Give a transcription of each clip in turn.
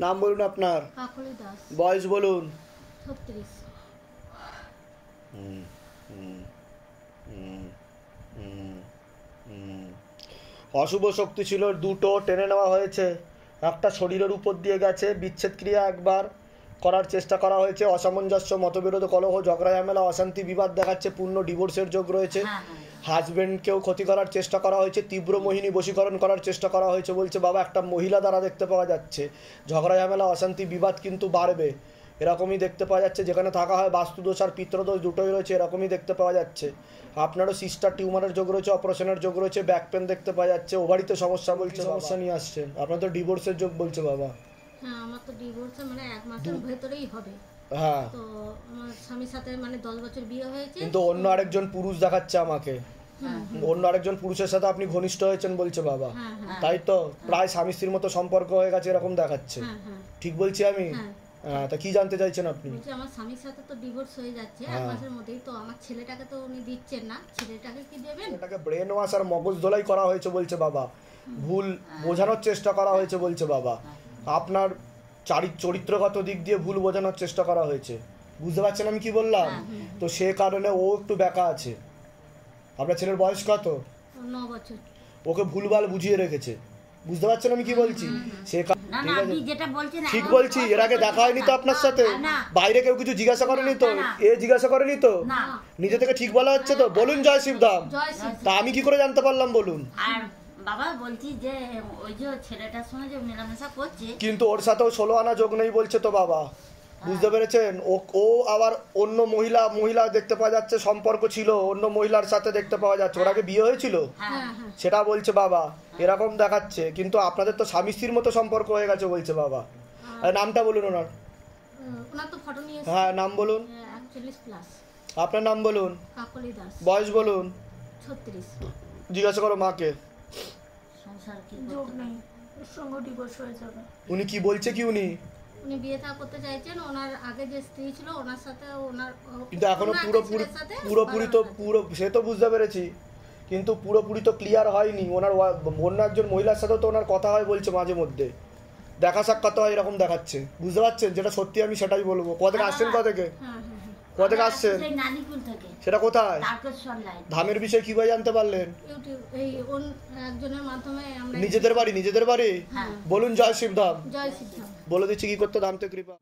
নাম বলুন আপনার। কাকলি দাস। বয়স বলুন। 36। অশুভ শক্তি ছিল দুটো, টেনে নেওয়া হয়েছে। একটা শরীরের উপর দিয়ে গেছে, বিচ্ছেদ ক্রিয়া একবার করার চেষ্টা করা হয়েছে, অসামঞ্জস্য, মতবিরোধ, কলহ, ঝগড়া ঝামেলা, অশান্তি, বিবাদ দেখাচ্ছে, পূর্ণ ডিভোর্সের যোগ রয়েছে। হাজবেন্ডকেও ক্ষতি করার চেষ্টা করা হয়েছে, তীব্র মোহিনী বশীকরণ করার চেষ্টা করা হয়েছে বলছে বাবা। একটা মহিলা দ্বারা দেখতে পাওয়া যাচ্ছে। ঝগড়া ঝামেলা, অশান্তি, বিবাদ কিন্তু বাড়বে, এরকমই দেখতে পাওয়া যাচ্ছে। যেখানে থাকা হয় বাস্তুদোষ আর পিত্রদোষ দুটোই রয়েছে, এরকমই দেখতে পাওয়া যাচ্ছে। আপনারও সিস্টার টিউমারের যোগ রয়েছে, অপারেশনের যোগ রয়েছে, ব্যাক পেন দেখতে পাওয়া যাচ্ছে, ওভারিতে সমস্যা বলছে, সমস্যা নিয়ে আসছেন। আপনার তো ডিভোর্সের যোগ বলছে বাবা। হ্যাঁ, আমার তো ডিভোর্স মানে 1 মাসের ভেতরেই হবে। হ্যাঁ, তো আমার স্বামীর সাথে মানে 10 বছর বিয়ে হয়েছে, কিন্তু অন্য আরেকজন পুরুষ দেখাচ্ছে আমাকে। অন্য আরেকজন পুরুষের সাথে আপনি ঘনিষ্ঠ হয়েছেন বলছে বাবা। তাই তো, প্রায় স্বামী স্ত্রীর মতো সম্পর্ক হয়ে গেছে এরকম দেখাচ্ছে। ঠিক বলছি আমি? তা কি জানতে চাইছেন আপনি? বলছি আমার স্বামীর সাথে তো ডিভোর্স হয়ে যাচ্ছে 1 মাসের মধ্যেই, তো আমার ছেলেটাকে তো উনি দিচ্ছেন না, ছেলেটাকে কি দেবেন? এটাকে ব্রেন ওয়াশ আর মগজ ধোলাই করা হয়েছে বলছে বাবা। ভুল বোঝানোর চেষ্টা করা হয়েছে বলছে বাবা। আপনার চরিত্রগত দিক দিয়ে ভুল বোঝানোর চেষ্টা করা হয়েছে, বুঝতে পারছেন আমি কি বললাম? তো সে কারণে ও একটু ব্যাকা আছে। আপনার ছেলের বয়স কত? 9 বছর। ওকে ভুলভাল বুঝিয়ে রেখেছে, বুঝতে পারছেন আমি কি বলছি? সে ঠিক বলছি। এর আগে দেখা হয়নি তো আপনার সাথে? বাইরে কেউ কিছু জিজ্ঞাসা করেনি তো? এ জিজ্ঞাসা করেনি তো? নিজে থেকে ঠিক বলা হচ্ছে তো? বলুন জয় শিবধাম। তা আমি কি করে জানতে পারলাম বলুন? বাবা বলছি যে ওই যে ছেলেটার সঙ্গে যে মেলামেশা করছে, কিন্তু ওর সাথেও 16 আনা যোগ নেই বলছে তো বাবা, বুঝতে পেরেছেন? ও আবার অন্য মহিলা দেখতে পাওয়া যাচ্ছে, সম্পর্ক ছিল অন্য মহিলার সাথে দেখতে পাওয়া যাচ্ছে। ওর আগে বিয়ে হয়েছিল সেটা বলছে বাবা, এরকম দেখাচ্ছে। কিন্তু আপনাদের তো স্বামী স্ত্রীর মতো সম্পর্ক হয়ে গেছে বলছে বাবা। নামটা বলুন ওনার। ওনার তো ফটো নিয়ে হ্যাঁ, নাম বলুন। 41 প্লাস। আপনার নাম বলুন। কাকলি দাস। বয়স বলুন। 36। জিজ্ঞাসা করো মাকে। সংসার কি যোগ নেই, ওর সঙ্গে ডিভোর্স হয়ে যাবে। উনি কি বলছে কি? উনি বিয়ে থা করতে চাইছেন, ওনার আগে যে স্ত্রী ছিল ওনার সাথে ওনার, কিন্তু এখনো পুরোপুরি তো সে তো বুঝতে পেরেছি, কিন্তু পুরোপুরি তো ক্লিয়ার হয়নি। ওনার অন্য একজন মহিলার সাথেও তো ওনার কথা হয় বলছে, মাঝে মধ্যে দেখা সাক্ষাৎ হয় এরকম দেখাচ্ছে, বুঝতে পারছেন? যেটা সত্যি আমি সেটাই বলবো। কোথা থেকে আসছেন? কোথা থেকে আসছেন? সেটা কোথায়? ধামের বিষয়ে কিভাবে জানতে পারলেন? একজনের মাধ্যমে। নিজেদের বাড়ি? বলুন জয় শিবধাম। বলে দিচ্ছি কি করতে ধাম থেকে কৃপা।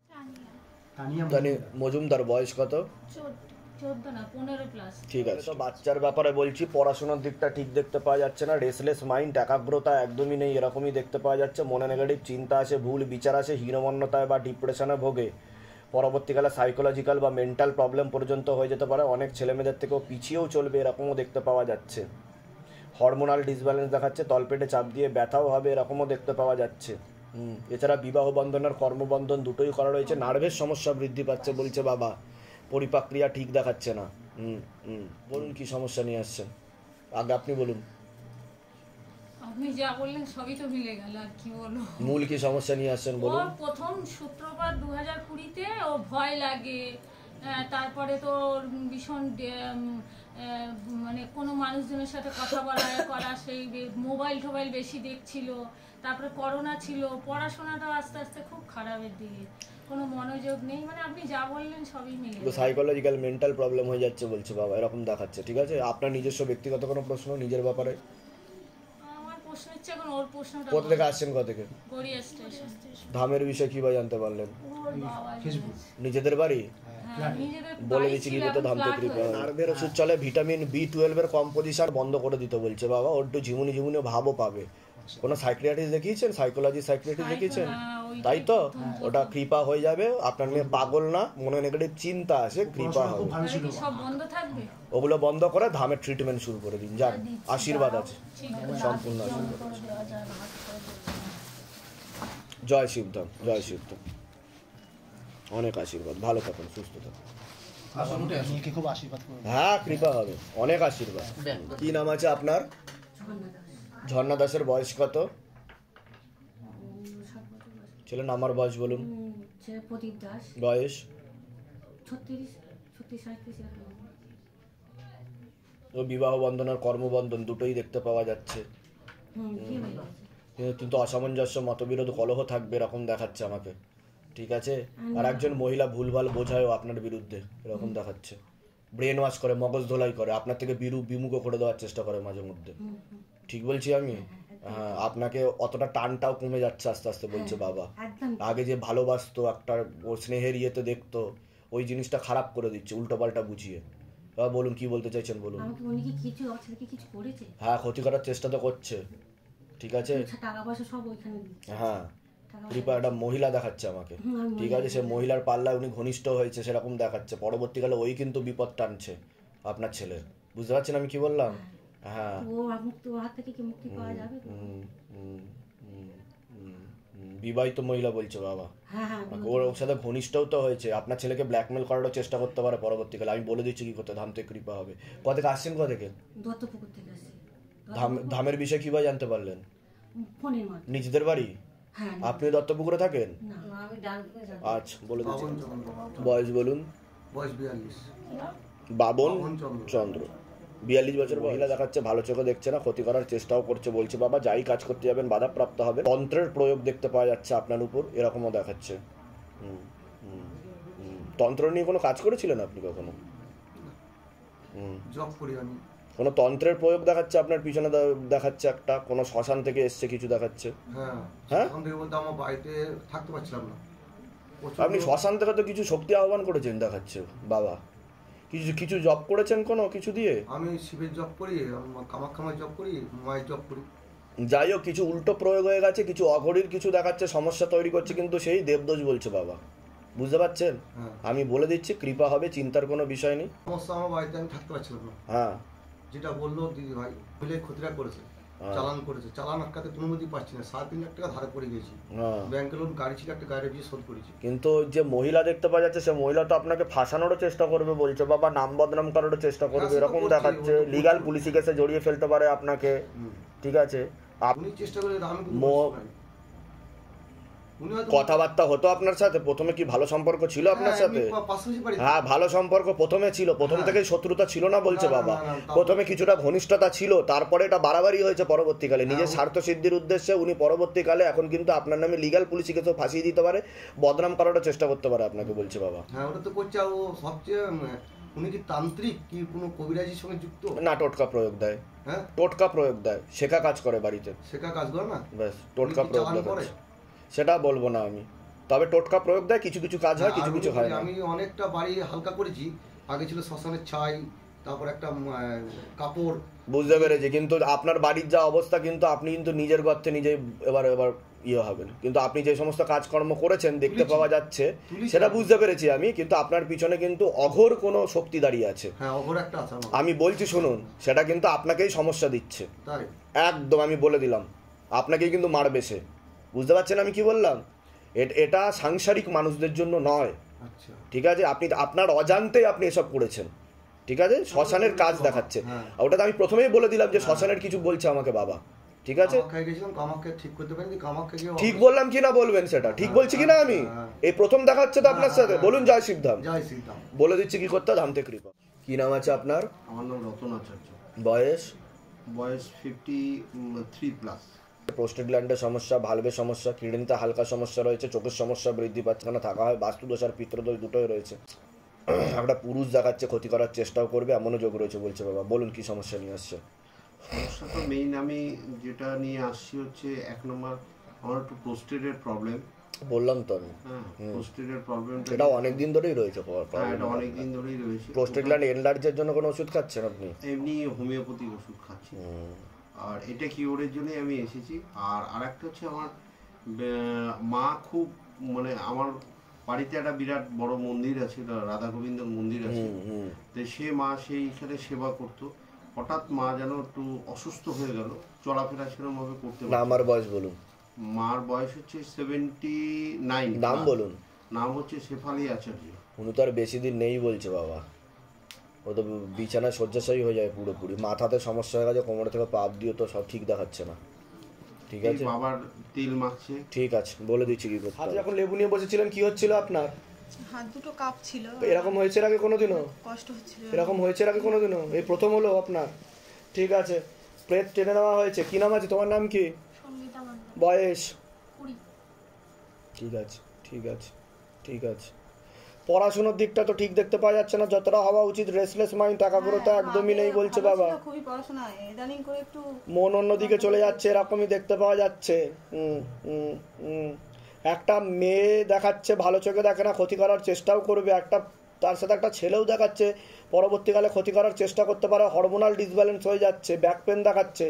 মজুমদার বয়স কত? 14 না 15 প্লাস। ঠিক আছে। তো বাচ্চার ব্যাপারে বলছি, পড়াশোনার দিকটা ঠিক দেখতে পাওয়া যাচ্ছে না, রেসলেস মাইন্ড, একাগ্রতা একদমই নেই, এরকমই দেখতে পাওয়া যাচ্ছে। মনে নেগেটিভ চিন্তা আসে, ভুল বিচার আসে, হীনমন্যতায় বা ডিপ্রেশনে ভোগে। পরবর্তীকালে সাইকোলজিক্যাল বা মেন্টাল প্রবলেম পর্যন্ত হয়ে যেতে পারে। অনেক ছেলেমেয়েদের থেকেও পিছিয়েও চলবে, এরকমও দেখতে পাওয়া যাচ্ছে। হরমোনাল ডিসব্যালেন্স দেখাচ্ছে, তলপেটে চাপ দিয়ে ব্যথাও হবে, এরকমও দেখতে পাওয়া যাচ্ছে। এছাড়া বিবাহ বন্ধন আর কর্মবন্ধন দুটোই করা রয়েছে। নার্ভের সমস্যা বৃদ্ধি পাচ্ছে বলছে বাবা, পরিপাক্রিয়া ঠিক দেখাচ্ছে না। বলুন কি সমস্যা নিয়ে আসছেন? আগে আপনি বলুন। আপনি যা বললেন সবই তো মিলে গেল, আর কি বলবো। মূল কি সমস্যা নিয়ে আসছেন বলুন। ওর প্রথম সূত্রপাত 2020-তে, ও ভয় লাগে, তারপরে তো ভীষণ মানে কোনো মানুষজনের সাথে কথা করা, সেই মোবাইল টোবাইল বেশি দেখছিল। তারপরে করোনা ছিল, পড়াশোনাটাও আস্তে আস্তে খুব খারাপের দিকে, কোনো মনোযোগ নেই। মানে আপনি যা বললেন সবই মিলে গেল। সাইকোলজিক্যাল মেন্টাল প্রবলেম হয়ে যাচ্ছে বলছে বাবা, এরকম দেখাচ্ছে। ঠিক আছে, আপনার নিজস্ব ব্যক্তিগত কোনো প্রশ্ন নিজের ব্যাপারে? আমার প্রশ্ন হচ্ছে এখন ওর প্রশ্নটা। কোথা থেকে আসছেন? কোথা থেকে? গড়িয়া স্টেশন। ধামের বিষয়ে কিভাবে জানতে পারলেন? নিজেদের বাড়ি? বলে দিচ্ছি কি করতে ধাম থেকে কৃপা। নার্ভের ওষুধ চলে, ভিটামিন B12 এর কম্পোজিশন বন্ধ করে দিতে বলছে বাবা। ওর একটু ঝিমুনি ভাবও পাবে। কোনো সাইকিয়াট্রিস্ট দেখিয়েছেন? সাইকিয়াট্রিস্ট দেখিয়েছেন? তাই তো, ওটা কৃপা হয়ে যাবে। আপনার মেয়ে পাগল না, মনে নেগেটিভ চিন্তা আসে, কৃপা হবে। ওগুলো বন্ধ করে ধামের ট্রিটমেন্ট শুরু করে দিন, যান। আশীর্বাদ আছে, সম্পূর্ণ আশীর্বাদ আছে। জয় শিবধাম, জয় শিবধাম। অনেক আশীর্বাদ, ভালো থাকুন, সুস্থ থাকুন। হ্যাঁ, কৃপা হবে, অনেক আশীর্বাদ। কি নাম আছে আপনার? ঝর্ণা দাসের বয়স কত? ছেলের নাম আর বয়স বলুন। প্রদীপ দাস। বয়স? 36। ও বিবাহ বন্ধন আর কর্মবন্ধন দুটোই দেখতে পাওয়া যাচ্ছে। কিন্তু অসামঞ্জস্য মতবিরোধ কলহ থাকবে এরকম দেখাচ্ছে আমাকে, ঠিক আছে? আর একজন মহিলা ভুলভাল বোঝায়ও আপনার বিরুদ্ধে, এরকম দেখাচ্ছে, ব্রেন ওয়াশ করে, মগজ ধোলাই করে, আপনার থেকে বিমুখ করে দেওয়ার চেষ্টা করে মাঝে মধ্যে, ঠিক বলছি আমি? হ্যাঁ, আপনাকে অতটা টানটাও কমে যাচ্ছে আস্তে আস্তে বলছে বাবা। আগে যে ভালোবাসতো, একটা স্নেহের ইয়েতে দেখতো, ওই জিনিসটা খারাপ করে দিচ্ছে উল্টো পাল্টা বুঝিয়ে। বাবা বলুন, কি বলতে চাইছেন বলুন। হ্যাঁ, ক্ষতি করার চেষ্টা তো করছে, ঠিক আছে? হ্যাঁ, কৃপা একটা মহিলা দেখাচ্ছে আমাকে, ঠিক আছে? সে মহিলার পাল্লায় উনি ঘনিষ্ঠ হয়েছে সেরকম দেখাচ্ছে, পরবর্তীকালে ওই কিন্তু বিপদ টানছে আপনার ছেলে, বুঝতে পারছেন আমি কি বললাম? হ্যাঁ, বিবাহিত মহিলা বলছে বাবা, ওর সাথে ঘনিষ্ঠও তো হয়েছে, আপনার ছেলেকে ব্ল্যাকমেল করারও চেষ্টা করতে পারে পরবর্তীকালে, আমি বলে দিচ্ছি কি করতে। ধাম থেকে কৃপা হবে। কোথা থেকে আসছেন? কোথা থেকে? ধামের বিষয়ে কিভাবে জানতে পারলেন? নিজেদের বাড়ি? আপনি দত্তপুকুরে থাকেন? আচ্ছা, বলে দিচ্ছি। বয়স বলুন। বয়স 42। বাবন চন্দ্র, 42 বছর। মহিলা দেখাচ্ছে, ভালো চোখে দেখছে না, ক্ষতি করার চেষ্টাও করছে, বলছে বাবা যাই কাজ করতে যাবেন বাধাপ্রাপ্ত হবে, তন্ত্রের প্রয়োগ দেখতে পাওয়া যাচ্ছে আপনার উপর, এরকমও দেখাচ্ছে। তন্ত্র নিয়ে কোনো কাজ করেছিলেন আপনি কখনো? জব করি আমি। কোনো তন্ত্রের প্রয়োগ দেখাচ্ছে আপনার পিছনে, দেখাচ্ছে একটা কোনো শ্মশান থেকে এসছে কিছু দেখাচ্ছে। হ্যাঁ, বলতে আমার বাড়িতে থাকতে পারছিলাম না। আপনি শ্মশান থেকে তো কিছু শক্তি আহ্বান করেছেন দেখাচ্ছে বাবা, কিছু জব করেছেন কোনো কিছু দিয়ে? আমি শিবের জব করি, কামাখ্যামার জব করি, মায়ের জব করি। যাই হোক, কিছু উল্টো প্রয়োগ হয়ে গেছে, কিছু অঘরীর কিছু দেখাচ্ছে, সমস্যা তৈরি করছে, কিন্তু সেই দেবদোষ বলছে বাবা, বুঝতে পারছেন? আমি বলে দিচ্ছি, কৃপা হবে, চিন্তার কোনো বিষয় নেই। সমস্যা আমার বাড়িতে আমি থাকতে পারছিলাম না। হ্যাঁ, যেটা বললো দিদি ভাই, মিলে ক্ষতিটা করেছে, চালান করেছে, চালান আটকাতে অনুমতি পাচ্ছি না, 7 লাখ টাকা ধারে পড়ে গেছি, ব্যাংকে লোন গাড়ি ছিল, একটা গাড়ি দিয়ে শোধ করেছি। কিন্তু যে মহিলা দেখতে পাওয়া যাচ্ছে, সে মহিলা তো আপনাকে ফাঁসানোরও চেষ্টা করবে বলছে বাবা, নাম বদনাম করারও চেষ্টা করবে, এরকম দেখাচ্ছে, লিগাল পুলিশি কেসে জড়িয়ে ফেলতে পারে আপনাকে, ঠিক আছে? আপনি চেষ্টা করে কথাবার্তা হতো আপনার সাথে? প্রথমে কি ভালো সম্পর্ক ছিল আপনার সাথে? হ্যাঁ, ভালো সম্পর্ক প্রথমে ছিল, প্রথম থেকে শত্রুতা ছিল না বলছে বাবা, প্রথমে কিছুটা ঘনিষ্ঠতা ছিল, তারপরে এটা বাড়াবাড়ি হয়েছে পরবর্তীকালে, নিজের স্বার্থ সিদ্ধির উদ্দেশ্যে উনি পরবর্তীকালে এখন কিন্তু আপনার নামে লিগাল পুলিশি কেসও ফাঁসিয়ে দিতে পারে, বদনাম করারও চেষ্টা করতে পারে আপনাকে বলছে বাবা। হ্যাঁ, ওটা তো করছে। আর ও সবচেয়ে, উনি কি তান্ত্রিক কি কোনো কবিরাজির সঙ্গে যুক্ত? না, টোটকা প্রয়োগ দেয়। হ্যাঁ, টোটকা প্রয়োগ দেয়, শেখা কাজ করে বাড়িতে, শেখা কাজ করে না, ব্যাস টোটকা প্রয়োগ করে, সেটা বলবো না আমি, তবে টোটকা প্রয়োগ দেয়, কিছু কিছু কাজ হয়, কিছু কিছু হয় না। আমি অনেকটা বাড়ি হালকা করেছি, আগে ছিল শ্মশানের ছাই, তারপর একটা কাপড়, বুঝতে পেরেছি, কিন্তু আপনার বাড়ির যা অবস্থা, কিন্তু আপনি কিন্তু নিজের গর্তে নিজেই এবার ইয়ে হবেন, কিন্তু আপনি যে সমস্ত কাজকর্ম করেছেন দেখতে পাওয়া যাচ্ছে, সেটা বুঝতে পেরেছি আমি, কিন্তু আপনার পিছনে কিন্তু অঘোর কোনো শক্তি দাঁড়িয়ে আছে। হ্যাঁ, অঘোর একটা আছে, আমি বলছি শুনুন, সেটা কিন্তু আপনাকেই সমস্যা দিচ্ছে, একদম আমি বলে দিলাম, আপনাকেই কিন্তু মারবে সে, বুঝতে পারছেন আমি কি বললাম? এটা সাংসারিক মানুষদের জন্য নয়, ঠিক আছে? আপনি আপনার অজান্তেই আপনি এসব করেছেন, ঠিক আছে? শ্মশানের কাজ দেখাচ্ছে, ওটা তো আমি প্রথমেই বলে দিলাম যে শ্মশানের কিছু বলছে আমাকে বাবা, ঠিক আছে? ঠিক বললাম কিনা বলবেন, সেটা ঠিক বলছি কিনা আমি? এই প্রথম দেখা হচ্ছে তো আপনার সাথে, বলুন জয় শিবধাম। বলে দিচ্ছি কি করতে, ধাম থেকে কৃপা। কি নাম আছে আপনার? আমার নাম রতন আচার্য। বয়স? বয়স 53+। প্রোস্টেট গ্ল্যান্ডের সমস্যা, ভালভের সমস্যা, কিডনিতে হালকা সমস্যা রয়েছে, চোখের সমস্যা বৃদ্ধি পাচ্ছে, না থাকা হয়, বাস্তুদোষ আর পিতৃদোষ দুটোই রয়েছে, একটা পুরুষ দেখাচ্ছে, ক্ষতি করার চেষ্টাও করবে, এমনও যোগ রয়েছে বলছে বাবা। বলুন কি সমস্যা নিয়ে আসছে? সমস্যা তো মেইন আমি যেটা নিয়ে আসছি হচ্ছে, 1 নম্বর আমার একটু প্রোস্টেটের প্রবলেম। বললাম তো আমি, প্রোস্টেটের প্রবলেম, এটা অনেক দিন ধরেই রয়েছে, এটা অনেক দিন ধরেই রয়েছে। প্রোস্টেট গ্ল্যান্ড এনলার্জের জন্য কোনো ওষুধ খাচ্ছেন আপনি? এমনি হোমিওপ্যাথিক ওষুধ খাচ্ছি, আর এটা কিওরের জন্যই আমি এসেছি। আর আরেকটা হচ্ছে, আমার মা খুব, মানে আমার বাড়িতে একটা বিরাট বড় মন্দির আছে, রাধা গোবিন্দর মন্দির আছে, তো সে মা সেইখানে সেবা করতো, হঠাৎ মা যেন একটু অসুস্থ হয়ে গেল, চলাফেরা সেরকম ভাবে করতে পারে। আমার বয়স বলুন। মার বয়স হচ্ছে 79। নাম বলুন। নাম হচ্ছে শেফালি আচার্য। উনি তো আর বেশি দিন নেই বলছে বাবা, ও তো বিছানায় শয্যাশায়ী হয়ে যায় পুরোপুরি, মাথাতে সমস্যা হয়ে গেছে, কোমরে থেকে পা অব্দি তো সব ঠিক দেখাচ্ছে না, ঠিক আছে? বাবার তেল মাখছে। ঠিক আছে, বলে দিচ্ছি কি করতে। হাতে যখন লেবু নিয়ে বসেছিলেন কি হচ্ছিল আপনার? হাত দুটো কাঁপছিল। এরকম হয়েছে এর আগে কোনোদিনও? কষ্ট হচ্ছিল। এরকম হয়েছে এর আগে কোনোদিনও? এই প্রথম হলো আপনার? ঠিক আছে, প্রেত টেনে নেওয়া হয়েছে। কি নাম আছে তোমার? নাম কি? সঙ্গীতা মণ্ডল। বয়স? 20। ঠিক আছে, ঠিক আছে, ঠিক আছে। পড়াশোনার দিকটা তো ঠিক দেখতে পাওয়া যাচ্ছে না যতটা হওয়া উচিত। রেসলেস মাইন্ড, একাগ্রতা একদমই নেই বলছে বাবা। খুবই পড়াশোনা ইদানিং করে একটু মন অন্যদিকে চলে যাচ্ছে, এরকমই দেখতে পাওয়া যাচ্ছে। একটা মেয়ে দেখাচ্ছে, ভালো চোখে দেখে না, ক্ষতি করার চেষ্টাও করবে। তার সাথে একটা ছেলেও দেখাচ্ছে, পরবর্তীকালে ক্ষতি করার চেষ্টা করতে পারে। হরমোনাল ডিসব্যালেন্স হয়ে যাচ্ছে, ব্যাক পেন দেখাচ্ছে,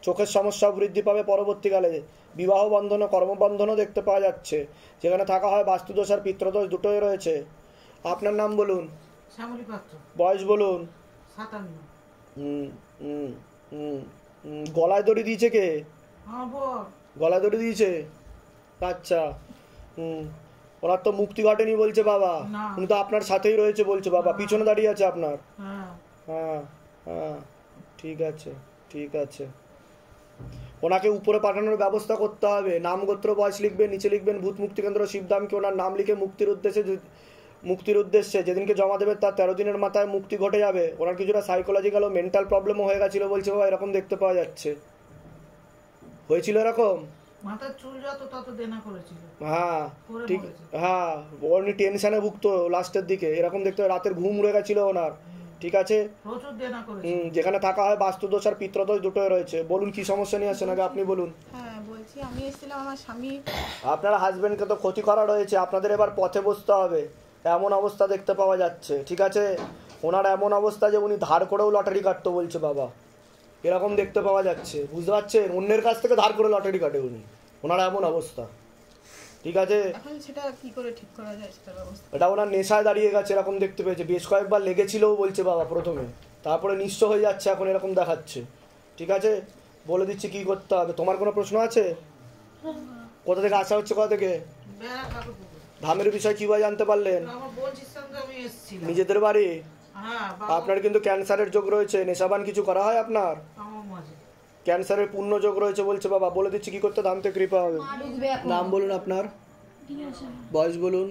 চোখের সমস্যা বৃদ্ধি পাবে পরবর্তীকালে। বিবাহ বন্ধন ও কর্মবন্ধনও দেখতে পাওয়া যাচ্ছে, যেখানে থাকা হয় বাস্তুদোষ আর পিতৃদোষ দুটোই রয়েছে। আপনার নাম বলুন, শ্যামলী পাত্র, বয়স বলুন। 57। গলায় দড়ি দিয়েছে কে? আমার বর। গলায় দড়ি দিয়েছে? আচ্ছা। ওনার তো মুক্তি ঘটেনি বলছে বাবা। না। উনি তো আপনার সাথেই রয়েছে বলছে বাবা, পিছনে দাঁড়িয়ে আছে আপনার। হ্যাঁ হ্যাঁ হ্যাঁ, ঠিক আছে, ঠিক আছে। ওনাকে উপরে পাঠানোর ব্যবস্থা করতে হবে। নাম গোত্র বয়স লিখবেন, নিচে লিখবেন ভূত মুক্তি কেন্দ্র শিবধামকে ওনার নাম লিখে মুক্তির উদ্দেশ্যে যেদিনকে জমা দেবে তার 13 দিনের মাথায় মুক্তি ঘটে যাবে। ওনার কিছুটা সাইকোলজিক্যাল ও মেন্টাল প্রবলেমও হয়ে গেছিলো বলছে বাবা, এরকম দেখতে পাওয়া যাচ্ছে। হয়েছিল এরকম? মাথার চুল যত তত দেনা করেছিল। হ্যাঁ করে ঠিক, মরেছে। হ্যাঁ উনি টেনশনে ভুগতো লাস্টের দিকে, এরকম দেখতে রাতের ঘুম উড়ে গেছিল ওনার। ঠিক আছে, প্রচুর দেনা করেছিল। যেখানে থাকা হয় বাস্তুদোষ আর পিতৃদোষ দুটোই রয়েছে। বলুন কি সমস্যা নিয়ে আসছেন, আগে আপনি বলুন। হ্যাঁ বলছি, আমি এসেছিলাম আমার স্বামী। আপনার হাজবেন্ডকে তো ক্ষতি করা রয়েছে, আপনাদের এবার পথে বসতে হবে। এমন অবস্থা দেখতে পাওয়া যাচ্ছে, ঠিক আছে? ওনার এমন অবস্থা যে উনি ধার করেও লটারি কাটতো বলছে বাবা, এরকম দেখতে পাওয়া যাচ্ছে। বুঝতে পারছেন? অন্যের কাছ থেকে ধার করে লটারি কাটে উনি, ওনার এমন অবস্থা। ঠিক আছে, এখন সেটা কি করে ঠিক করা যায় সেটার ব্যবস্থা? এটা ওনার নেশায় দাঁড়িয়ে গেছে, এরকম দেখতে পেয়েছে। বেশ কয়েকবার লেগেছিলও বলছে বাবা প্রথমে, তারপরে নিঃস্ব হয়ে যাচ্ছে, এখন এরকম দেখাচ্ছে। ঠিক আছে, বলে দিচ্ছি কি করতে হবে। তোমার কোনো প্রশ্ন আছে? কোথা থেকে আসা হচ্ছে, কোথা থেকে? বেড়া কাকুর পুকুর। ধামের বিষয় কিভাবে জানতে পারলেন? আমার বলছিস তো আমি এসেছিলাম। নিজেদের বাড়ি? হ্যাঁ আপনার কিন্তু ক্যান্সারের যোগ রয়েছে। নেশাবান কিছু করা হয় আপনার? আমার মাঝে ক্যান্সারের পূর্ণ যোগ রয়েছে বলছে বাবা। বলে দিচ্ছি কি করতে ধামতে কৃপা হবে। নাম বলুন আপনার, বয়স বলুন।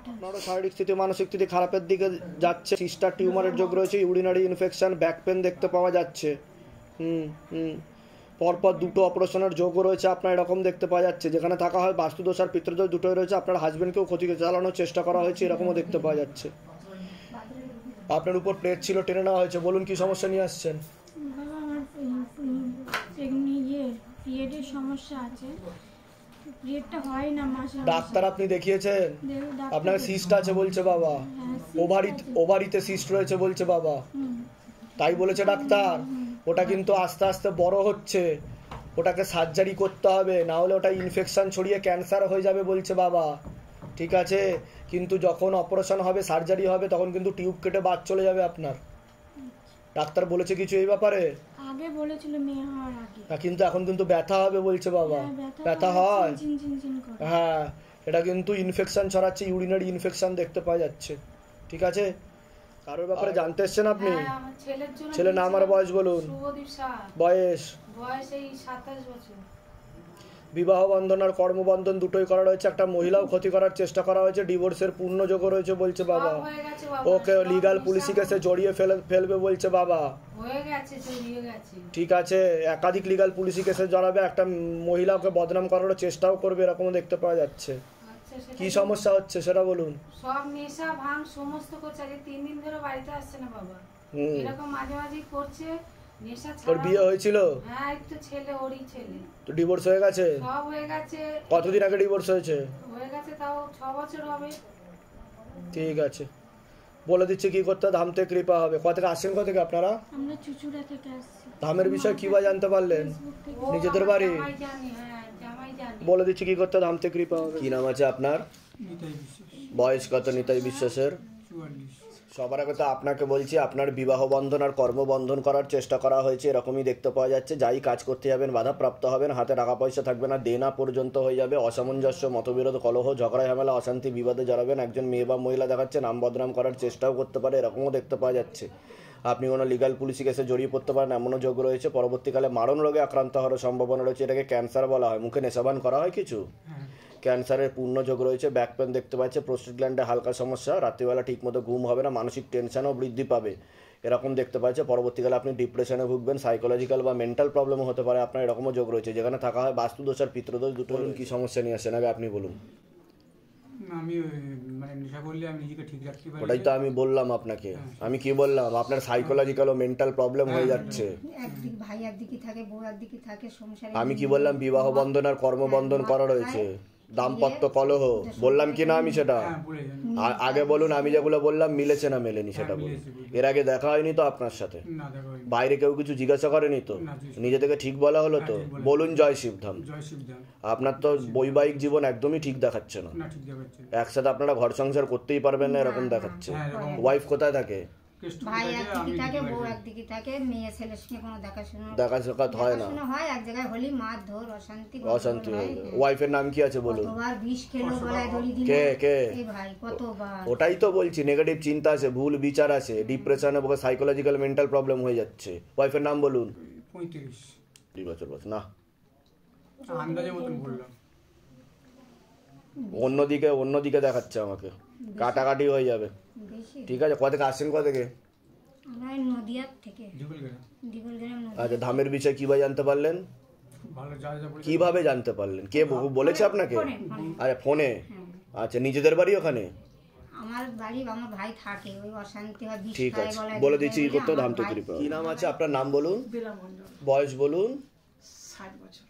আপনারও শারীরিক স্থিতি মানসিক স্থিতি খারাপের দিকে যাচ্ছে। সিস্টার টিউমারের যোগ রয়েছে, ইউরিনারি ইনফেকশন, ব্যাক পেন দেখতে পাওয়া যাচ্ছে। পরপর 2টো অপারেশনের যোগও রয়েছে আপনার, এরকম দেখতে পাওয়া যাচ্ছে। যেখানে থাকা হয় বাস্তুদোষ আর পিতৃদোষ দুটোই রয়েছে। আপনার হাজবেন্ডকেও ক্ষতি চালানোর চেষ্টা করা হয়েছে, এরকমও দেখতে পাওয়া যাচ্ছে। আপনার উপর প্লেট ছিল, টেনে নেওয়া হয়েছে। বলুন কি সমস্যা নিয়ে আসছেন। বাবা আমার পিরিয়ডের সমস্যা আছে, পিরিয়ডটা হয় না মাসে। ডাক্তার আপনি দেখিয়েছেন? আপনার সিস্ট আছে বলছে বাবা, ওভারিতে সিস্ট রয়েছে বলছে বাবা, তাই বলেছে ডাক্তার। ওটা কিন্তু আস্তে আস্তে বড় হচ্ছে, ওটাকে সার্জারি করতে হবে, না হলে ওটা ইনফেকশন ছড়িয়ে ক্যান্সার হয়ে যাবে বলছে বাবা। ঠিক আছে, কিন্তু যখন অপারেশন হবে, সার্জারি হবে, তখন কিন্তু টিউব কেটে বাদ চলে যাবে আপনার। ডাক্তার বলেছে কিছু এই ব্যাপারে? আগে বলেছিল মেয়ে হওয়ার আগে। কিন্তু এখন কিন্তু ব্যথা হবে বলছে বাবা। ব্যথা হয়? হ্যাঁ, এটা কিন্তু ইনফেকশন ছড়াচ্ছে, ইউরিনারি ইনফেকশন দেখতে পাওয়া যাচ্ছে। ঠিক আছে, কারোর ব্যাপারে জানতে এসছেন আপনি? ছেলে নাম আর বয়স বলুন। বয়স? বয়স এই 27 বছর। বিবাহ বন্ধন আর কর্মবন্ধন দুটোই করা রয়েছে। একটা মহিলাও ক্ষতি করার চেষ্টা করা হয়েছে, ডিভোর্সের পূর্ণ যোগ রয়েছে বলছে বাবা। ওকে লিগাল পুলিশি কেসে জড়িয়ে ফেলবে বলছে বাবা। ঠিক আছে, একাধিক লিগাল পুলিশি কেসে জড়াবে, একটা মহিলাকে বদনাম করার চেষ্টাও করবে, এরকম দেখতে পাওয়া যাচ্ছে। কি সমস্যা হচ্ছে সেটা বলুন। সব নেশা ভাঙ সমস্ত করছে, আজ 3 দিন ধরে বাড়িতে আসছে না বাবা। এরকম মাঝে মাঝে করছে, নেশা ছাড়া। ওর বিয়ে হয়েছিল? হ্যাঁ, একটু ছেলে, ওরই ছেলে। তো ডিভোর্স হয়ে গেছে? সব হয়ে গেছে। কতদিন আগে ডিভোর্স হয়েছে? হয়ে গেছে তাও 6 বছর হবে। ঠিক আছে, বলে দিচ্ছি কি করতে, ধাম থেকে কৃপা হবে। কোথা থেকে আসছেন, কোথা থেকে আপনারা? আমরা চুচুড়া থেকে আসছি। ধামের বিষয় কিভাবে জানতে পারলেন? নিজেদের বাড়ি? জামাই জানি, হ্যাঁ জামাই জানি। বলে দিচ্ছি কি করতে, ধাম থেকে কৃপা হবে। কি নাম আছে আপনার? বয়স কত নিতাই বিশ্বাসের? সবার আগে তো আপনাকে বলছি, আপনার বিবাহ বন্ধন আর কর্মবন্ধন করার চেষ্টা করা হয়েছে, এরকমই দেখতে পাওয়া যাচ্ছে। যাই কাজ করতে যাবেন বাধাপ্রাপ্ত হবেন, হাতে টাকা পয়সা থাকবে না, দেনা পর্যন্ত হয়ে যাবে। অসামঞ্জস্য, মতবিরোধ, কলহ, ঝগড়া ঝামেলা, অশান্তি, বিবাদে জড়াবেন। একজন মেয়ে বা মহিলা দেখাচ্ছে, নাম বদনাম করার চেষ্টাও করতে পারে, এরকমও দেখতে পাওয়া যাচ্ছে। আপনি কোনো লিগাল পুলিশি কেসে জড়িয়ে পড়তে পারেন, এমনও যোগ রয়েছে। পরবর্তীকালে মারণ রোগে আক্রান্ত হওয়ার সম্ভাবনা রয়েছে, এটাকে ক্যান্সার বলা হয়। মুখে নেশাবান করা হয় কিছু, ক্যান্সারের পূর্ণ যোগ রয়েছে। ব্যাক পেন দেখতে পাচ্ছে, প্রোস্টেট গ্ল্যান্ডে হালকা সমস্যা, রাত্রিবেলা ঠিকমতো ঘুম হবে না, মানসিক টেনশনও বৃদ্ধি পাবে। এরকম দেখতে পাচ্ছে। পরবর্তীকালে আপনি ডিপ্রেশনে ভুগবেন, সাইকোলজিক্যাল বা মেন্টাল প্রবলেমও হতে পারে আপনার, এরকমও যোগ রয়েছে। যেখানে থাকা হয় বাস্তুদোষ আর পিতৃদোষ দুটো। কি সমস্যা নিয়ে আসেন আগে আপনি বলুন। আমি মানে নেশা করলে আমি নিজেকে ঠিক রাখতে পারি। ওটাই তো আমি বললাম আপনাকে, আমি কি বললাম, আপনার সাইকোলজিক্যাল ও মেন্টাল প্রবলেম হয়ে যাচ্ছে। একদিকে ভাই একদিকে থাকে, বউ একদিকে থাকে, সংসারে আমি কি বললাম, বিবাহ বন্ধন আর কর্মবন্ধন করা রয়েছে, দাম্পত্য কলহ বললাম কি না আমি সেটা? আগে বলুন, আমি যেগুলো বললাম মিলেছে না মেলেনি সেটা বলুন। এর আগে দেখা হয়নি তো আপনার সাথে? বাইরে কেউ কিছু জিজ্ঞাসা করেনি তো? নিজে থেকে ঠিক বলা হলো তো? বলুন জয় শিবধাম। আপনার তো বৈবাহিক জীবন একদমই ঠিক দেখাচ্ছে না। একসাথে আপনারা ঘর সংসার করতেই পারবেন না এরকম দেখাচ্ছে। ওয়াইফ কোথায় থাকে? ভাই একদিকে থাকে, বউ একদিকে থাকে, মেয়ে ছেলের সঙ্গে কোনো দেখাশোনা হয় না, হয় এক জায়গায় হলি মারধর অশান্তি হয়। ওয়াইফের নাম কি আছে বলুন? কতবার বিষ খেলো, গলায় দড়ি দিল, কে ভাই কতবার। ওটাই তো বলছি, নেগেটিভ চিন্তা আছে, ভুল বিচার আছে, ডিপ্রেশনে ভোগে, সাইকোলজিক্যাল মেন্টাল প্রবলেম হয়ে যাচ্ছে। ওয়াইফের নাম বলুন। 35 বছর বয়স না, আন্দাজে মতন বললাম। অন্যদিকে দেখাচ্ছে আমাকে, কাটাকাটি হয়ে যাবে। ঠিক আছে, কোথা থেকে আসছেন? কোথা থেকে? নদিয়া থেকে। আচ্ছা, ধামের বিষয়ে কিভাবে জানতে পারলেন? কিভাবে জানতে পারলেন? কে বলেছে আপনাকে? আরে ফোনে? আচ্ছা, নিজেদের বাড়ি ওখানে? আমার বাড়ি, আমার ভাই থাকে, ওই অশান্তি হয়, বিষ ঠিক খায়, আছে, গলায় বলে দিচ্ছি কি করতে ধাম থেকে। কি নাম আছে আপনার? নাম বলুন, বয়স বলুন। 60 বছর।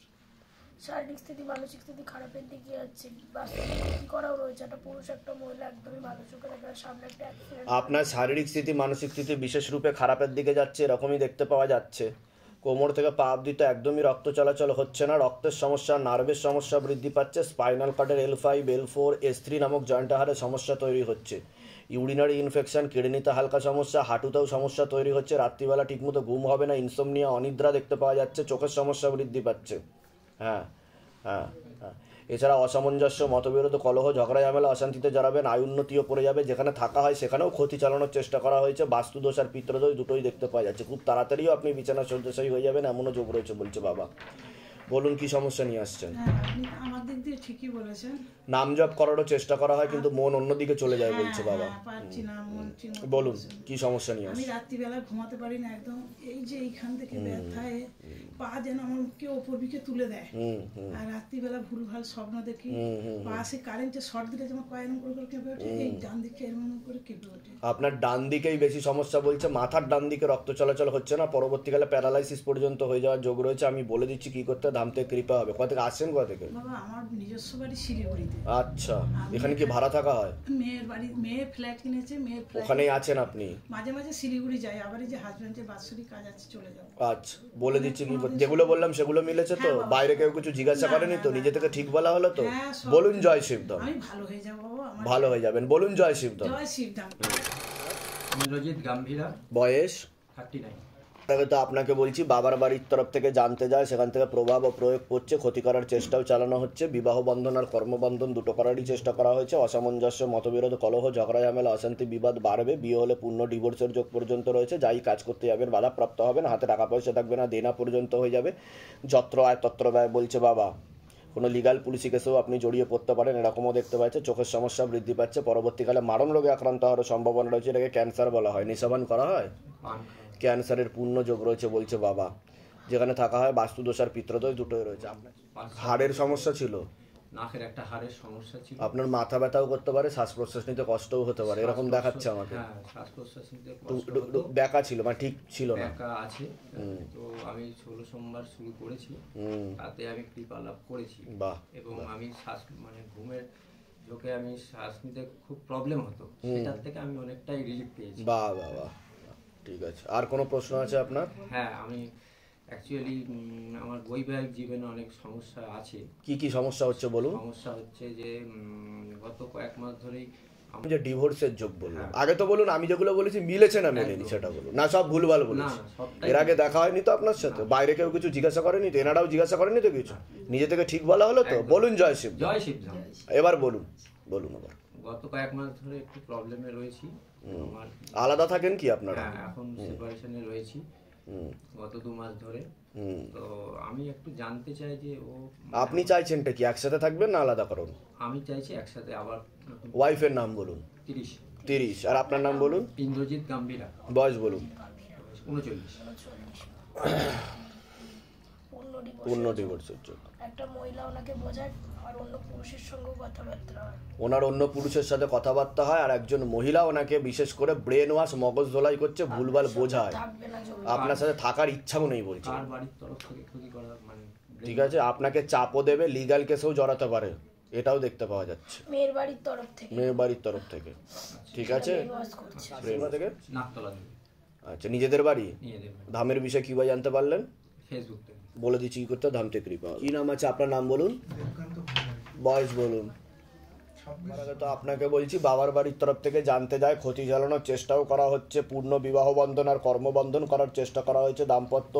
শারীরিক স্থিতি, মানসিক স্থিতি খারাপের দিকে যাচ্ছে। বাস্তবে করাও রয়েছে, একটা পুরুষ একটা মহিলা একদমই ভালো চোখে দেখা, সামনে একটা অ্যাক্সিডেন্ট। আপনার শারীরিক স্থিতি মানসিক স্থিতি বিশেষ রূপে খারাপের দিকে যাচ্ছে, এরকমই দেখতে পাওয়া যাচ্ছে। কোমর থেকে পা অবধি তো একদমই রক্ত চলাচল হচ্ছে না, রক্তের সমস্যা, নার্ভের সমস্যা বৃদ্ধি পাচ্ছে, স্পাইনাল কর্ডের L5, L4, S3 নামক জয়েন্ট আহারের সমস্যা তৈরি হচ্ছে, ইউরিনারি ইনফেকশন, কিডনিতে হালকা সমস্যা, হাঁটুতেও সমস্যা তৈরি হচ্ছে, রাত্রিবেলা ঠিকমতো ঘুম হবে না, ইনসোমনিয়া, অনিদ্রা দেখতে পাওয়া যাচ্ছে, চোখের সমস্যা বৃদ্ধি পাচ্ছে। হ্যাঁ হ্যাঁ হ্যাঁ, এছাড়া অসামঞ্জস্য, মতবিরোধ, কলহ, ঝগড়া ঝামেলা, অশান্তিতে জড়াবেন, আয় উন্নতিও পড়ে যাবে। যেখানে থাকা হয় সেখানেও ক্ষতি চালানোর চেষ্টা করা হয়েছে, বাস্তুদোষ আর পিতৃদোষ দুটোই দেখতে পাওয়া যাচ্ছে। খুব তাড়াতাড়িও আপনি বিছানা শয্যাশায়ী হয়ে যাবেন, এমনও যোগ রয়েছে বলছে বাবা। বলুন কি সমস্যা নিয়ে আসছেন? আমার দিক দিয়ে ঠিকই বলেছেন। নাম জপ করারও চেষ্টা করা হয় কিন্তু মন অন্যদিকে চলে যায় বলছে বাবা। পারছি না, মন ঠিক মতো বলুন কি সমস্যা নিয়ে আমি আসছেন? রাত্রিবেলা ঘুমাতে পারি না একদম। এই যে এইখান থেকে ব্যথায় পা যেন আমার কেউ ওপর দিকে তুলে দেয়, আর রাত্রিবেলা ভুলভাল স্বপ্ন দেখি। পা সে কারেন্টের শর্ট দিলে যেমন পা এরম করে কেঁপে ওঠে, এই ডান দিকে এরম করে কেঁপে ওঠে। আপনার ডান দিকেই বেশি সমস্যা বলছে, মাথার ডান দিকে রক্ত চলাচল হচ্ছে না, পরবর্তীকালে প্যারালাইসিস পর্যন্ত হয়ে যাওয়ার যোগ রয়েছে। আমি বলে দিচ্ছি কি করতে, ধাম থেকে কৃপা হবে। কোথা থেকে আসছেন? কোথা থেকে? বাবা আমার নিজস্ব বাড়ি শিলিগুড়িতে। আচ্ছা, এখানে কি ভাড়া থাকা হয়? মেয়ের বাড়ি, মেয়ের ফ্ল্যাট কিনেছে, মেয়ের ফ্ল্যাট ওখানেই আছেন আপনি? মাঝে মাঝে শিলিগুড়ি যাই, আবার এই যে হাজবেন্ডের বাৎসরিক কাজ আছে চলে যাবো। আচ্ছা, বলে দিচ্ছি কি, যেগুলো বললাম সেগুলো মিলেছে তো? বাইরে কেউ কিছু জিজ্ঞাসা করেনি তো? নিজে থেকে ঠিক বলা হলো তো? বলুন জয় শিবধাম। আমি ভালো হয়ে যাবো বাবা, ভালো হয়ে যাবেন, বলুন জয় শিবধাম। জয় শিবধাম। ইন্দ্রজিৎ গাম্ভীরা, বয়স 39। তো আপনাকে বলছি, বাবার বাড়ির তরফ থেকে জানতে যায়, সেখান থেকে প্রভাব ও প্রয়োগ করছে, ক্ষতি করার চেষ্টাও চালানো হচ্ছে। বিবাহ বন্ধন আর কর্মবন্ধন দুটো করারই চেষ্টা করা হয়েছে। অসামঞ্জস্য, মতবিরোধ, কলহ, ঝগড়া ঝামেলা, অশান্তি, বিবাদ বাড়বে। বিয়ে হলে পূর্ণ ডিভোর্সের যোগ পর্যন্ত রয়েছে। যাই কাজ করতে যাবেন বাধাপ্রাপ্ত হবেন, হাতে টাকা পয়সা থাকবে না, দেনা পর্যন্ত হয়ে যাবে। যত্র আয় তত্র ব্যয় বলছে বাবা। কোনো লিগাল পুলিশি কেসেও আপনি জড়িয়ে পড়তে পারেন, এরকমও দেখতে পাচ্ছে। চোখের সমস্যা বৃদ্ধি পাচ্ছে, পরবর্তীকালে মারণ রোগে আক্রান্ত হওয়ার সম্ভাবনা রয়েছে। এটাকে ক্যান্সার বলা হয়। নেশাবান করা হয়, ক্যান্সারের পূর্ণ যোগ রয়েছে বলছে বাবা। যেখানে থাকা হয় বাস্তুদোষ আর পিতৃদোষ দুটোই রয়েছে। আপনার হাড়ের সমস্যা ছিল, নাকের একটা হাড়ের সমস্যা ছিল। আপনার মাথা ব্যথাও করতে পারে, শ্বাস প্রশ্বাস নিতে কষ্টও হতে পারে, এরকম দেখাচ্ছে আমাকে। হ্যাঁ, শ্বাস প্রশ্বাস নিতে ব্যাকা ছিল, মানে ঠিক ছিল না। ব্যাকা আছে। তো আমি 16 সোমবার শুরু করেছি, তাতে আমি কৃপা লাভ করেছি। এবং আমি শ্বাস মানে ঘুমের ঝোঁকে আমি শ্বাস নিতে খুব প্রবলেম হতো, সেটার থেকে আমি অনেকটাই রিলিফ পেয়েছি। বাহ বাহ বাহ, ঠিক আছে। আর কোনো প্রশ্ন আছে আপনার? হ্যাঁ, আমি অ্যাকচুয়ালি আমার বৈবাহিক জীবনে অনেক সমস্যা আছে। কি কি সমস্যা হচ্ছে বলুন? সমস্যা হচ্ছে যে গত কয়েক মাস ধরেই আমি যে ডিভোর্সের যোগ বললাম, আগে তো বলুন আমি যেগুলো বলেছি মিলেছে না মেলেনি সেটা বলুন। না সব ভুলভাল বলেছি? এর আগে দেখা হয়নি তো আপনার সাথে? বাইরে কেউ কিছু জিজ্ঞাসা করেনি তো? এনারাও জিজ্ঞাসা করেনি তো কিছু? নিজে থেকে ঠিক বলা হলো তো? বলুন জয় শিব। জয় শিবধাম। এবার বলুন, বলুন আবার। গত কয়েক মাস ধরে একটু প্রবলেমে রয়েছি। আলাদা থাকেন কি আপনারা? হ্যাঁ, এখন সেপারেশনে রয়েছি গত 2 মাস ধরে। তো আমি একটু জানতে চাই যে ও, আপনি চাইছেনটা কি, একসাথে থাকবেন না আলাদা করুন? আমি চাইছি একসাথে। আবার ওয়াইফের নাম বলুন। 30। আর আপনার নাম বলুন? ইন্দ্রজিৎ গাম্ভীরা। বয়স বলুন? 39। পূর্ণ ডিভোর্সের জন্য একটা মহিলা ওনাকে বোঝায় আর অন্য পুরুষের সঙ্গে কথাবার্তা হয়, ওনার অন্য পুরুষের সাথে কথাবার্তা হয়, আর একজন মহিলা ওনাকে বিশেষ করে ব্রেন ওয়াশ, মগজ ধোলাই করছে, ভুলভাল বোঝায়, আপনার সাথে থাকার ইচ্ছাও নেই বলছে। তার বাড়ির তরফ থেকে ক্ষতি করা মানে ঠিক আছে, আপনাকে চাপও দেবে, লিগ্যাল কেসেও জড়াতে পারে, এটাও দেখতে পাওয়া যাচ্ছে মেয়ের বাড়ির তরফ থেকে। মেয়ের বাড়ির তরফ থেকে। ঠিক আছে, থেকে নাকতলা থেকে। আচ্ছা, নিজেদের বাড়ি? ধামের বিষয়ে কিভাবে জানতে পারলেন? ফেসবুক থেকে। বলে দিচ্ছি কি করতে, ধামতে কৃপা। কি নাম আছে আপনার? নাম বলুন, বয়স বলুন। তো আপনাকে বলছি, বাবার বাড়ির তরফ থেকে জানতে যায়, ক্ষতি চালানোর চেষ্টাও করা হচ্ছে, পূর্ণ বিবাহ বন্ধন আর কর্মবন্ধন করার চেষ্টা করা হয়েছে, দাম্পত্য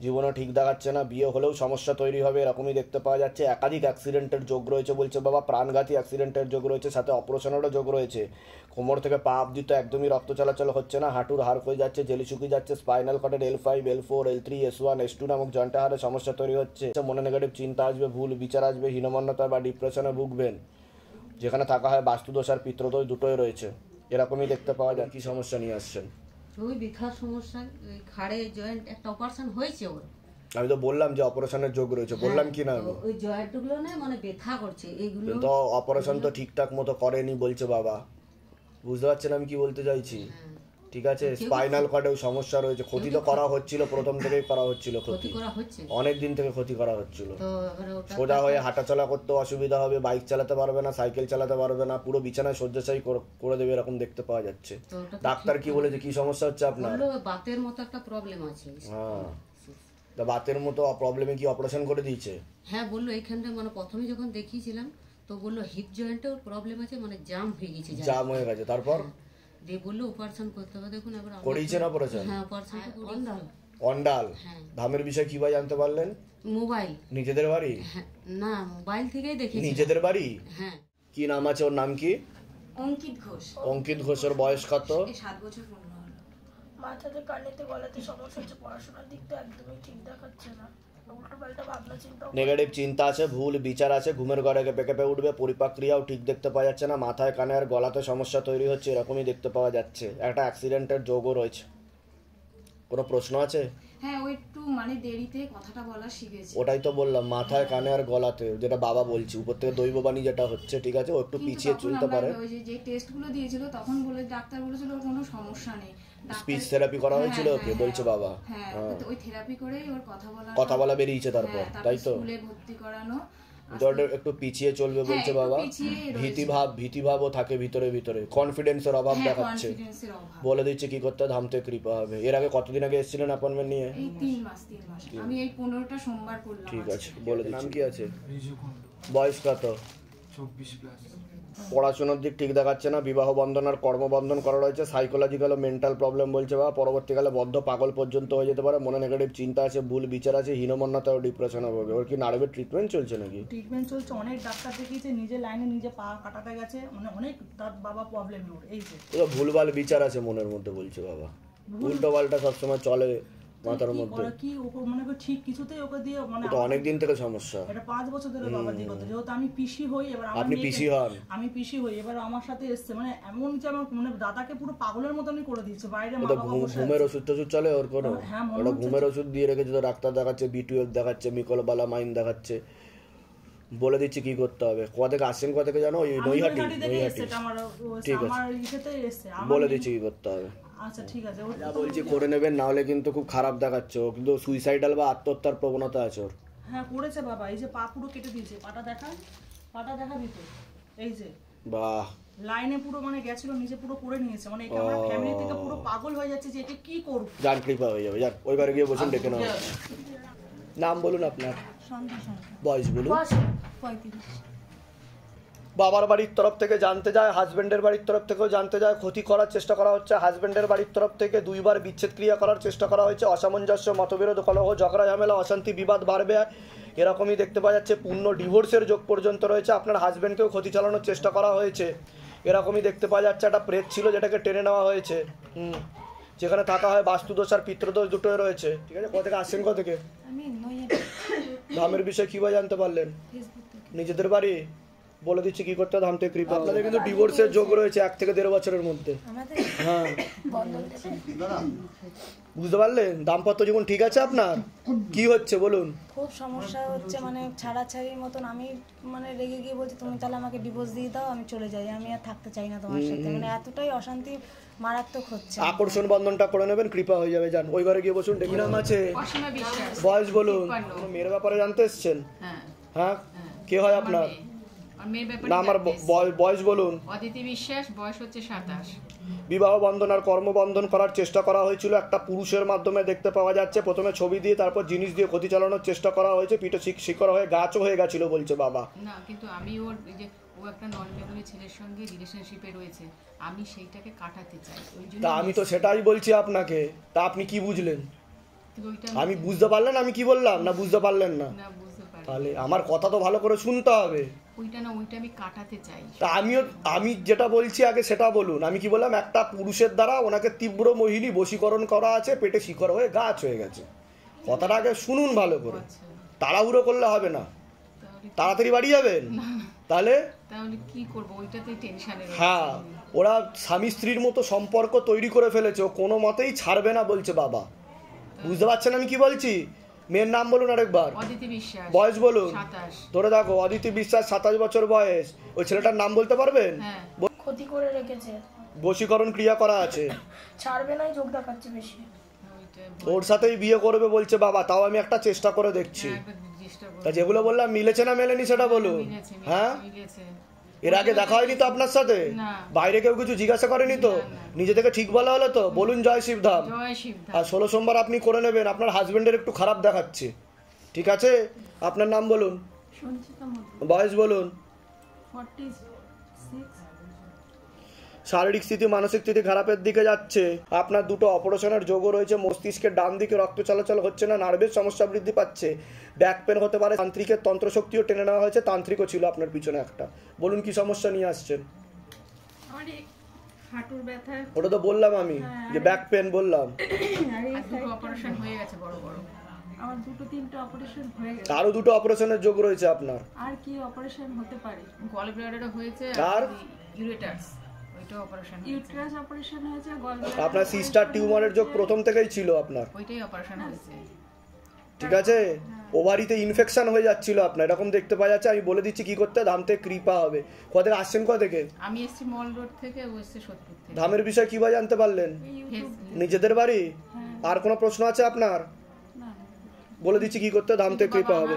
জীবনও ঠিক দেখাচ্ছে না, বিয়ে হলেও সমস্যা তৈরি হবে এরকমই দেখতে পাওয়া যাচ্ছে। একাধিক অ্যাক্সিডেন্টের যোগ রয়েছে বলছে বাবা, প্রাণঘাতী অ্যাক্সিডেন্টের যোগ রয়েছে, সাথে অপারেশনেরও যোগ রয়েছে। কোমর থেকে পা অবধি তো একদমই রক্ত চলাচল হচ্ছে না, হাঁটুর হাড় হয়ে যাচ্ছে, জেলি শুকিয়ে যাচ্ছে, spinal কর্ডের L5, L4, L3, S1, S2 নামক জয়েন্টে হাড়ে সমস্যা তৈরি হচ্ছে, মনে নেগেটিভ চিন্তা আসবে, ভুল বিচার আসবে, হীনমন্যতা বা ডিপ্রেশনে ভুগবেন, যেখানে থাকা হয় বাস্তুদোষ আর পিতৃদোষ দুটোই রয়েছে, এরকমই দেখতে পাওয়া যায়। কি সমস্যা নিয়ে আসছেন? ওই ব্যথার সমস্যা, ওই ঘাড়ে জয়েন্ট একটা অপারেশন হয়েছে ওর। আমি তো বললাম যে অপারেশনের যোগ রয়েছে, বললাম কি না? ওই জয়েন্টগুলো না মানে ব্যথা করছে এইগুলো। তো অপারেশন তো ঠিকঠাক মতো করেনি বলছে বাবা, বুঝতে পারছেন আমি কি বলতে চাইছি? ঠিক আছে, স্পাইনাল কর্ডেও সমস্যা রয়েছে, ক্ষতি তো করা হচ্ছিল, প্রথম থেকেই করা হচ্ছিল ক্ষতি, অনেক দিন থেকে ক্ষতি করা হচ্ছিল। সোজা হয়ে হাঁটাচলা করতে অসুবিধা হবে, বাইক চালাতে পারবে না, সাইকেল চালাতে পারবে না, পুরো বিছানায় শয্যাশায়ী করে দেবে এরকম দেখতে পাওয়া যাচ্ছে। ডাক্তার কি বলেছে, কি সমস্যা হচ্ছে আপনার? বাতের মতো একটা প্রবলেম আছে। হ্যাঁ, তা বাতের মতো প্রবলেমে কি অপারেশন করে দিয়েছে? হ্যাঁ বললো এইখানটা, মানে প্রথমে যখন দেখিয়েছিলাম তো বললো হিপ জয়েন্টেও প্রবলেম আছে, মানে জাম হয়ে গেছে। জাম হয়ে গেছে, তারপর দিয়ে বললো অপারেশন করতে হবে। দেখুন এবার করিয়েছেন অপারেশন? হ্যাঁ, অপারেশন অন্ডাল। ধামের বিষয়ে কিভাবে জানতে পারলেন? মোবাইল। নিজেদের বাড়ি? না, মোবাইল থেকেই দেখেছি। নিজেদের বাড়ি? হ্যাঁ। কি নাম আছে ওর? নাম কি? অঙ্কিত ঘোষ। অঙ্কিত ঘোষের বয়স কত? 7 বছর পূর্ণ হলো। মাথাতে কানেতে গলাতে সমস্যা হচ্ছে, পড়াশোনার দিক তো একদমই ঠিক দেখাচ্ছে না, উল্টোপাল্টা ভাবনা চিন্তা, নেগেটিভ চিন্তা আছে, ভুল বিচার আছে, ঘুমের ঘরে কেঁপে কেঁপে উঠবে, পরিপাক্রিয়াও ঠিক দেখতে পাওয়া যাচ্ছে না, মাথায় কানে আর গলাতে সমস্যা তৈরি হচ্ছে এরকমই দেখতে পাওয়া যাচ্ছে, একটা অ্যাক্সিডেন্টের যোগও রয়েছে। কোনো প্রশ্ন আছে? হ্যাঁ, ও একটু মানে দেরিতে কথাটা বলা শিখেছে। ওটাই তো বললাম, মাথায় কানে আর গলাতে, যেটা বাবা বলছি, উপর থেকে দৈববাণী যেটা হচ্ছে, ঠিক আছে, ও একটু পিছিয়ে চলতে পারে। ওই যে টেস্টগুলো দিয়েছিল তখন বলে ডাক্তার বলেছিল ওর কোনো সমস্যা নেই, স্পিচ থেরাপি করা হয়েছিল ওকে, বলছে বাবা। হ্যাঁ, ওই থেরাপি করেই ওর কথা বলা বেরিয়েছে তারপর, তাই তো? স্কুলে ভর্তি করানো, একটু পিছিয়ে চলবে বলছে বাবা, ভীতিভাবও থাকে ভিতরে ভিতরে, কনফিডেন্সের অভাব দেখাচ্ছে, বলে দিচ্ছে কি করতে, ধামতে কৃপা হবে। এর আগে কতদিন আগে এসেছিলেন অ্যাপয়েন্টমেন্ট নিয়ে? এই 3 মাস। আমি এই 15টা সোমবার করলাম। ঠিক আছে, বলে দিচ্ছি। নাম কি আছে? বয়স কত? 24+। পড়াশোনার দিক ঠিক দেখাচ্ছে না, বিবাহ বন্ধন আর কর্মবন্ধন করা রয়েছে, সাইকোলজিক্যাল ও মেন্টাল প্রবলেম বলছে বা পরবর্তীকালে বদ্ধ পাগল পর্যন্ত হয়ে যেতে পারে, মনে নেগেটিভ চিন্তা আছে, ভুল বিচার আছে, হীনমন্যতা ও ডিপ্রেশনে ভোগে। ওর কি নার্ভের ট্রিটমেন্ট চলছে নাকি? ট্রিটমেন্ট চলছে, অনেক ডাক্তার দেখিয়েছে, নিজে লাইনে নিজে পা কাটাতে গেছে, মানে অনেক তার বাবা প্রবলেম ওর। এই যে ভুলভাল বিচার আছে মনের মধ্যে বলছে বাবা, উল্টো পাল্টা সবসময় চলে মাথার মধ্যে, কি মনে করি ঠিক কিছুতেই ওকে দিয়ে, মানে এটা অনেক দিন থেকে সমস্যা, এটা 5 বছর ধরে বাবা দিগত। যেহেতু আমি পিসি হই, এবার আপনি পিসি হন, আমি পিসি হই, এবার আমার সাথে এসছে, মানে এমন যে আমার মানে দাদাকে পুরো পাগলের মতনই করে দিয়েছে। বাইরে মা বাবা বসে ঘুমের ওষুধ টষুধ চলে ওর কোনো? ওটা ঘুমের ওষুধ দিয়ে রেখেছে তো, ডাক্তার দেখাচ্ছে, B12 দেখাচ্ছে, মিকলবালামাইন দেখাচ্ছে, বলে দিচ্ছি কি করতে হবে। কোথা থেকে আসছেন, কোথা থেকে জানো? ওই নৈহাটি। ঠিক আছে, বলে দিচ্ছি কি করতে হবে। আচ্ছা ঠিক আছে, যা বলছি করে নেবেন, না হলে কিন্তু খুব খারাপ দেখাচ্ছে, ও কিন্তু সুইসাইডাল বা আত্মহত্যার প্রবণতা আছে ওর। হ্যাঁ করেছে বাবা, এই যে পা পুরো কেটে দিয়েছে, পাটা দেখাবি তো, এই যে বাহ, লাইনে পুরো মানে গেছিল, নিজে পুরো করে নিয়েছে, মানে এটা আমার ফ্যামিলি থেকে পুরো পাগল হয়ে যাচ্ছে যে এটা কি করব। জান কৃপা হয়ে যাবে, যান ওই ঘরে গিয়ে বসুন, ডেকে নাও। নাম বলুন আপনার, বয়স বলুন। 35। বাবার বাড়ির তরফ থেকে জানতে যায়, হাজব্যান্ডের বাড়ির তরফ থেকেও জানতে যায়, ক্ষতি করার চেষ্টা করা হচ্ছে, হাজব্যান্ডের বাড়ির তরফ থেকে 2 বার বিচ্ছেদ ক্রিয়া করার চেষ্টা করা হয়েছে, অসামঞ্জস্য, মতবিরোধ, কলহ, ঝগড়া ঝামেলা, অশান্তি, বিবাদ বাড়বে, এরকমই দেখতে পাওয়া যাচ্ছে। পূর্ণ ডিভোর্সের যোগ পর্যন্ত রয়েছে, আপনার হাজব্যান্ডকেও ক্ষতি চালানোর চেষ্টা করা হয়েছে, এরকমই দেখতে পাওয়া যাচ্ছে। একটা প্রেত ছিল যেটাকে টেনে নেওয়া হয়েছে, যেখানে থাকা হয় বাস্তুদোষ আর পিতৃদোষ দুটোই রয়েছে। ঠিক আছে, কোথা থেকে আসছেন, কোথা থেকে? আমি নৈহাটি। ধামের বিষয়ে কিভাবে জানতে পারলেন? নিজেদের বাড়ি? বলে দিচ্ছি কি করতে ধাম থেকে কৃপা। আপনাদের কিন্তু ডিভোর্সের যোগ রয়েছে 1 থেকে 1.5 বছরের মধ্যে। হ্যাঁ বুঝতে পারলেন? দাম্পত্য জীবন ঠিক আছে আপনার? কি হচ্ছে বলুন? খুব সমস্যা হচ্ছে, মানে ছাড়াছাড়ির মতন। আমি মানে রেগে গিয়ে বলছি তুমি তাহলে আমাকে ডিভোর্স দিয়ে দাও, আমি চলে যাই, আমি আর থাকতে চাই না তোমার সাথে। মানে এতটাই অশান্তি মারাত্মক হচ্ছে। আকর্ষণ বন্ধনটা করে নেবেন, কৃপা হয়ে যাবে। যান ওই ঘরে গিয়ে বসুন। কি নাম আছে? বয়স বলুন। মেয়ের ব্যাপারে জানতে এসছেন? হ্যাঁ কে হয় আপনার? না আমার বয়স বলুন। অদিতি বিশ্বাস, বয়স হচ্ছে 27। বিবাহ বন্ধন আর কর্মবন্ধন করার চেষ্টা করা হয়েছিল একটা পুরুষের মাধ্যমে, দেখতে পাওয়া যাচ্ছে। প্রথমে ছবি দিয়ে তারপর জিনিস দিয়ে ক্ষতি চালানোর চেষ্টা করা হয়েছে, পিঠে শিকড় হয়ে গাছও হয়ে গেছিল বলছে বাবা। না কিন্তু আমি ওর যে ও একটা নন বেঙ্গলি ছেলের সঙ্গে রিলেশনশিপে রয়েছে, আমি সেইটাকে কাটাতে চাই। ওই জন্য তা আমি তো সেটাই বলছি আপনাকে। তা আপনি কি বুঝলেন? আমি বুঝতে পারলেন আমি কি বললাম, না বুঝতে পারলেন না? তাহলে আমার কথা তো ভালো করে শুনতে হবে। ওইটা আমি কাটাতে চাই। তা আমি যেটা বলছি আগে সেটা বলুন। আমি কি বললাম? একটা পুরুষের দ্বারা ওনাকে তীব্র মোহিনী বশীকরণ করা আছে, পেটে শিকড় হয়ে গাছ হয়ে গেছে। কথাটা আগে শুনুন ভালো করে। তাড়াহুড়ো করলে হবে না। তাড়াতাড়ি বাড়ি যাবেন তাহলে কি করব? ওইটাতেই টেনশনে। হ্যাঁ ওরা স্বামী স্ত্রীর মতো সম্পর্ক তৈরি করে ফেলেছে, ও কোনো মতেই ছাড়বে না বলছে বাবা। বুঝতে পারছেন আমি কি বলছি? মেয়ের নাম বলুন আরেকবার। অদিতি বিশ্বাস, বয়স বলুন। 27। ধরে দেখো অদিতি বিশ্বাস, 27 বছর বয়স। ওই ছেলেটার নাম বলতে পারবেন? ক্ষতি করে রেখেছে, বশীকরণ ক্রিয়া করা আছে, ছাড়বে না, যোগ দেখাচ্ছে বেশি। ওর সাথেই বিয়ে করবে বলছে বাবা। তাও আমি একটা চেষ্টা করে দেখছি। তা যেগুলো বললাম মিলেছে না মেলেনি সেটা বলুন। হ্যাঁ এর আগে দেখা হয়নি তো আপনার সাথে? বাইরে কেউ কিছু জিজ্ঞাসা করেনি তো? নিজে থেকে ঠিক বলা হলো তো? বলুন জয় শিবধাম। আর 16 সোমবার আপনি করে নেবেন। আপনার হাজবেন্ডের একটু খারাপ দেখাচ্ছে, ঠিক আছে? আপনার নাম বলুন, বয়স বলুন। 46। শারীরিক স্থিতি মানসিক স্থিতি খারাপের দিকে যাচ্ছে। আপনার 2টো অপারেশনের যোগও রয়েছে। মস্তিষ্কের ডান দিকে রক্ত চলাচল হচ্ছে না, নার্ভের সমস্যা বৃদ্ধি পাচ্ছে, ব্যাক পেন হতে পারে। তান্ত্রিকের তন্ত্রশক্তিও টেনে নেওয়া হয়েছে, তান্ত্রিকও ছিল আপনার পিছনে একটা। বলুন কি সমস্যা নিয়ে আসছেন? হাঁটুর ব্যথা। ওটা তো বললাম আমি যে ব্যাক পেন বললাম। দুটো অপারেশন হয়ে গেছে বড় বড়। আমার 2-3টা অপারেশন হয়ে গেছে। আরো 2টো অপারেশনের যোগ রয়েছে আপনার। আর কি অপারেশন হতে পারে? গল ব্লাডারও হয়েছে আর ইউরেটাস, ওইটা অপারেশন হয়েছে। ইউটেরাস অপারেশন হয়েছে, গল ব্লাডার। আপনার সিস্টার টিউমারের যোগ প্রথম থেকেই ছিল আপনার, ওইটাই অপারেশন হয়েছে। ঠিক আছে? ওভারিতে ইনফেকশন হয়ে যাচ্ছিল আপনার, এরকম দেখতে পাওয়া যাচ্ছে। আমি বলে দিচ্ছি কি করতে। ধাম থেকে কৃপা হবে। কোথা থেকে আসছেন? কোথা থেকে? আমি এসেছি মল রোড থেকে, ও এসেছে সোদপুর থেকে। ধামের বিষয় কিভাবে জানতে পারলেন? নিজেদের বাড়ি? আর কোনো প্রশ্ন আছে আপনার? বলে দিচ্ছি কি করতে। ধাম থেকে কৃপা হবে।